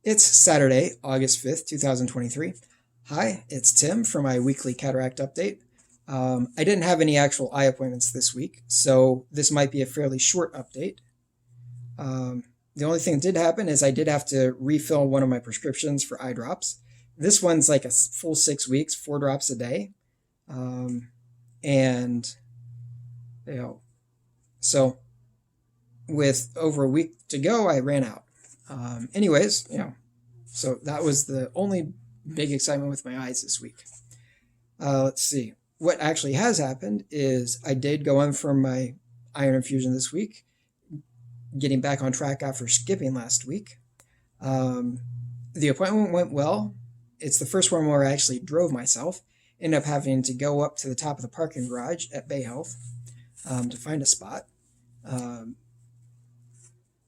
It's Saturday, August 5th, 2023. Hi, it's Tim for my weekly cataract update. I didn't have any actual eye appointments this week, so this might be a fairly short update. The only thing that did happen is I did have to refill one of my prescriptions for eye drops. This one's like a full 6 weeks, 4 drops a day. And, you know, so with over a week to go, I ran out. So that was the only big excitement with my eyes this week. Let's see. What actually has happened is I did go in for my iron infusion this week, getting back on track after skipping last week. The appointment went well. It's the first one where I actually drove myself. Ended up having to go up to the top of the parking garage at Bay Health to find a spot.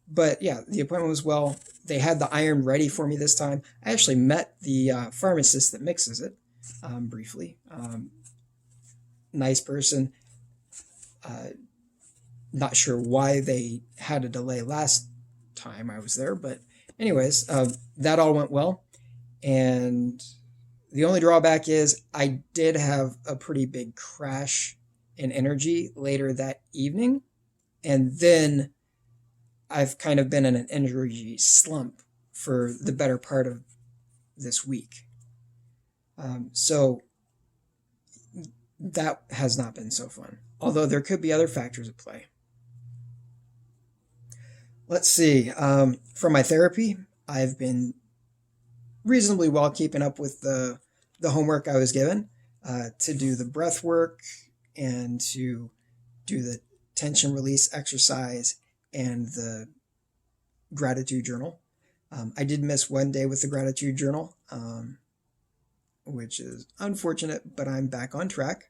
But yeah, the appointment was well. They had the iron ready for me this time. I actually met the pharmacist that mixes it briefly. Nice person. Not sure why they had a delay last time I was there, but anyways, that all went well. And the only drawback is I did have a pretty big crash in energy later that evening. And then I've kind of been in an energy slump for the better part of this week. So that has not been so fun. Although there could be other factors at play. Let's see. For my therapy, I've been reasonably well keeping up with the homework I was given to do the breath work and to do the tension release exercise and the gratitude journal. I did miss one day with the gratitude journal, which is unfortunate, but I'm back on track.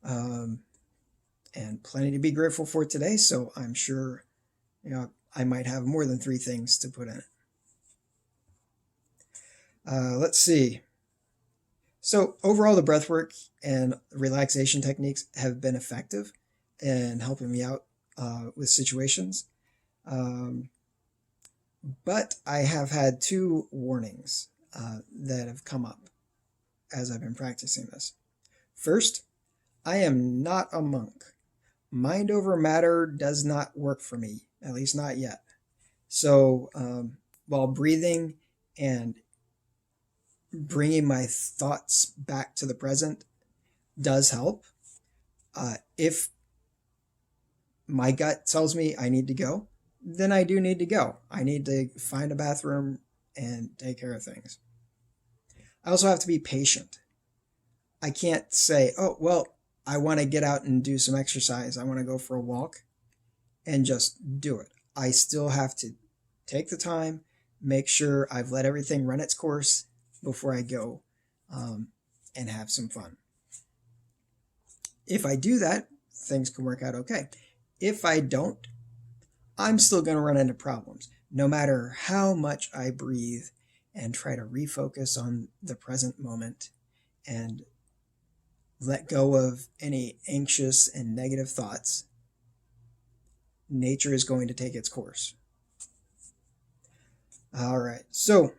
And plenty to be grateful for today, so I'm sure I might have more than 3 things to put in it. Let's see. So overall, the breathwork and relaxation techniques have been effective in helping me out with situations. But I have had 2 warnings that have come up as I've been practicing this. First, I am not a monk. Mind over matter does not work for me, at least not yet. So while breathing and bringing my thoughts back to the present does help, if my gut tells me I need to go, then I do need to go. I need to find a bathroom and take care of things. I also have to be patient. I can't say, oh, well, I want to get out and do some exercise. I want to go for a walk and just do it. I still have to take the time, make sure I've let everything run its course before I go and have some fun. If I do that, things can work out okay. If I don't, I'm still going to run into problems, no matter how much I breathe and try to refocus on the present moment and let go of any anxious and negative thoughts. Nature is going to take its course. All right, so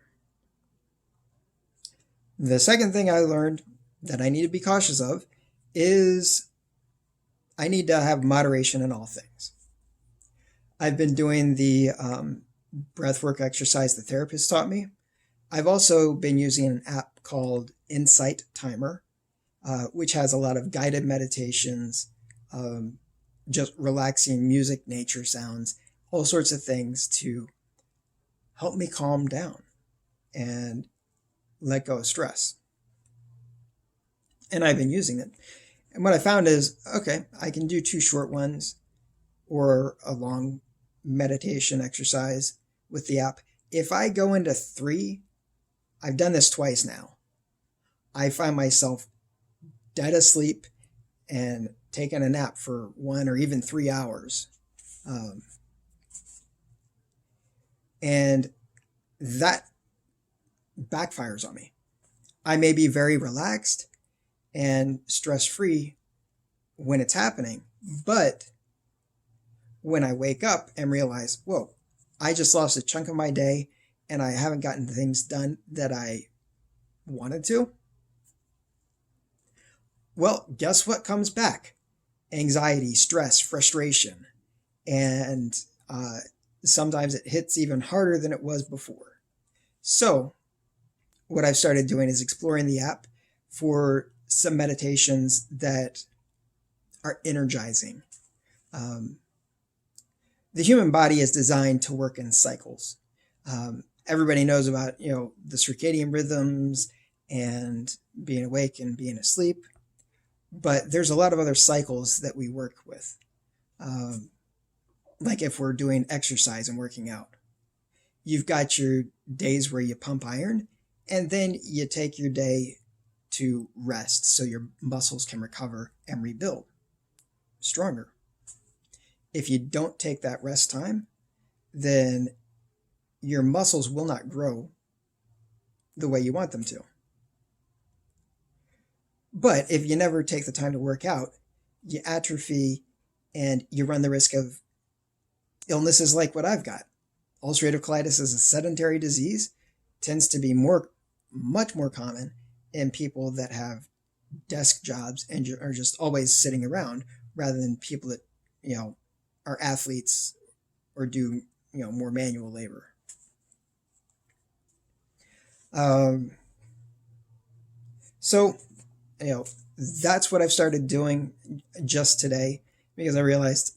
the second thing I learned that I need to be cautious of is I need to have moderation in all things. I've been doing the breathwork exercise the therapist taught me. I've also been using an app called Insight Timer, which has a lot of guided meditations, just relaxing music, nature sounds, all sorts of things to help me calm down and let go of stress. And I've been using it. And what I found is, okay, I can do 2 short ones or a long meditation exercise with the app. If I go into 3, I've done this twice now, I find myself dead asleep and taking a nap for 1 or even 3 hours. And that backfires on me. I may be very relaxed and stress-free when it's happening, but when I wake up and realize, whoa, I just lost a chunk of my day and I haven't gotten things done that I wanted to, well, guess what comes back? Anxiety, stress, frustration, and sometimes it hits even harder than it was before. So, what I've started doing is exploring the app for some meditations that are energizing. Um, the human body is designed to work in cycles. Everybody knows about the circadian rhythms and being awake and being asleep, but there's a lot of other cycles that we work with. Like if we're doing exercise and working out, you've got your days where you pump iron, and then you take your day to rest so your muscles can recover and rebuild stronger. If you don't take that rest time, then your muscles will not grow the way you want them to. But if you never take the time to work out, you atrophy and you run the risk of illnesses like what I've got. Ulcerative colitis is a sedentary disease, tends to be much more common in people that have desk jobs and are just always sitting around, rather than people that are athletes or do more manual labor. So that's what I've started doing just today, because I realized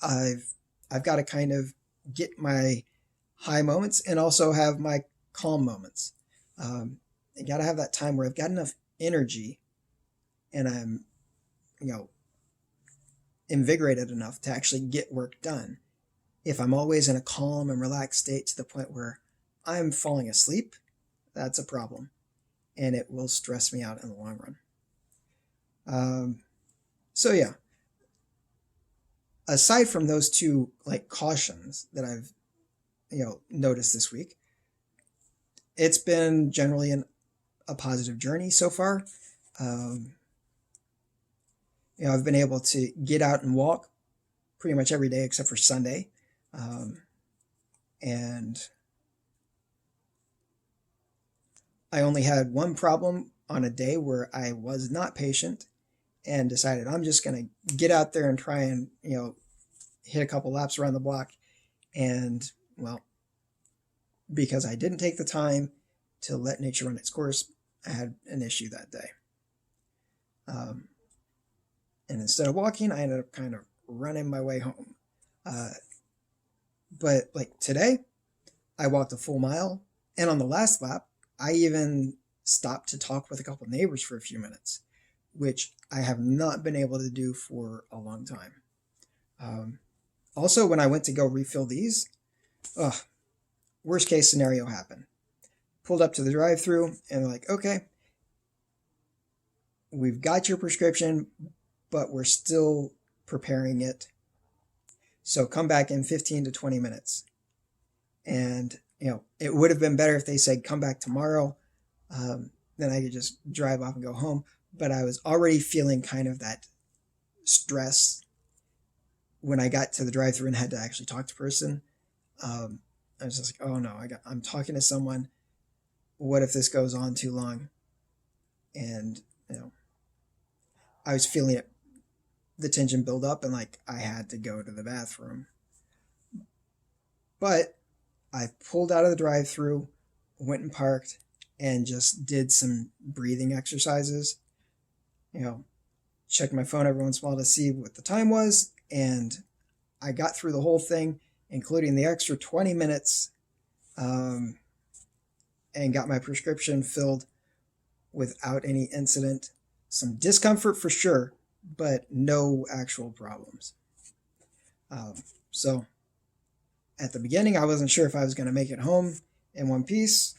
I've got to kind of get my high moments and also have my calm moments. I got to have that time where I've got enough energy and I'm invigorated enough to actually get work done. If I'm always in a calm and relaxed state to the point where I'm falling asleep, that's a problem, and it will stress me out in the long run. So yeah, aside from those two cautions that I've noticed this week, it's been generally a positive journey so far. I've been able to get out and walk pretty much every day except for Sunday. And I only had one problem on a day where I was not patient and decided I'm just going to get out there and try and, hit a couple laps around the block. And, well, because I didn't take the time to let nature run its course, I had an issue that day. And instead of walking, I ended up kind of running my way home. But today, I walked a full mile, and on the last lap, I even stopped to talk with a couple neighbors for a few minutes, which I have not been able to do for a long time. Also, when I went to go refill these, worst case scenario happened. Pulled up to the drive-thru, and they're like, okay, we've got your prescription, but we're still preparing it. So come back in 15 to 20 minutes. And, it would have been better if they said, come back tomorrow. Then I could just drive off and go home. But I was already feeling kind of that stress when I got to the drive-thru and had to actually talk to a person. I was just like, oh no, I'm talking to someone. What if this goes on too long? And, I was feeling it, the tension build up, and I had to go to the bathroom. But I pulled out of the drive-thru, went and parked, and just did some breathing exercises. Checked my phone every once in a while to see what the time was, and I got through the whole thing, including the extra 20 minutes, and got my prescription filled without any incident. Some discomfort for sure, but no actual problems. So at the beginning, I wasn't sure if I was going to make it home in one piece,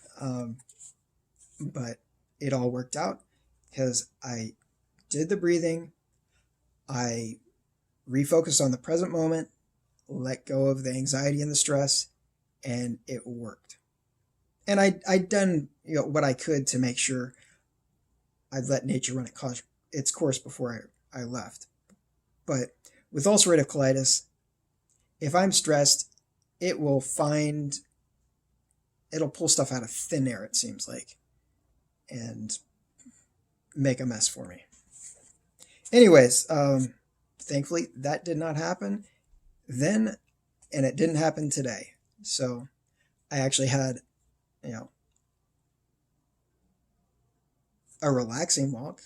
but it all worked out because I did the breathing, I refocused on the present moment, let go of the anxiety and the stress, and it worked. And I'd done what I could to make sure I'd let nature run its course before I left. But with ulcerative colitis, if I'm stressed, it will find it'll pull stuff out of thin air, it seems like, and make a mess for me. Anyways, thankfully that did not happen then, and it didn't happen today. So I actually had, you know, a relaxing walk,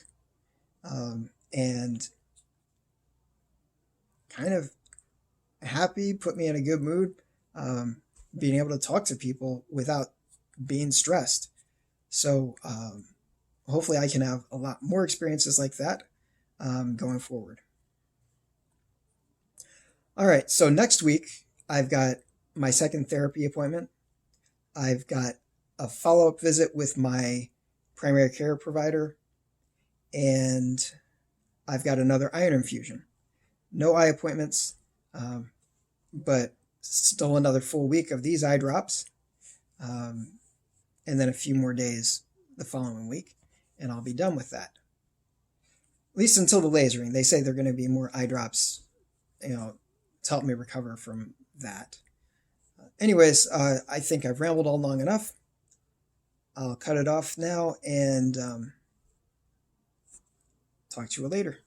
and kind of happy, put me in a good mood, being able to talk to people without being stressed. So hopefully I can have a lot more experiences like that going forward. All right, so next week I've got my second therapy appointment. I've got a follow up visit with my primary care provider, and I've got another iron infusion. No eye appointments, but still another full week of these eye drops, and then a few more days the following week, and I'll be done with that. At least until the lasering. They say they're going to be more eye drops, to help me recover from that. Anyways, I think I've rambled on long enough. I'll cut it off now and talk to you later.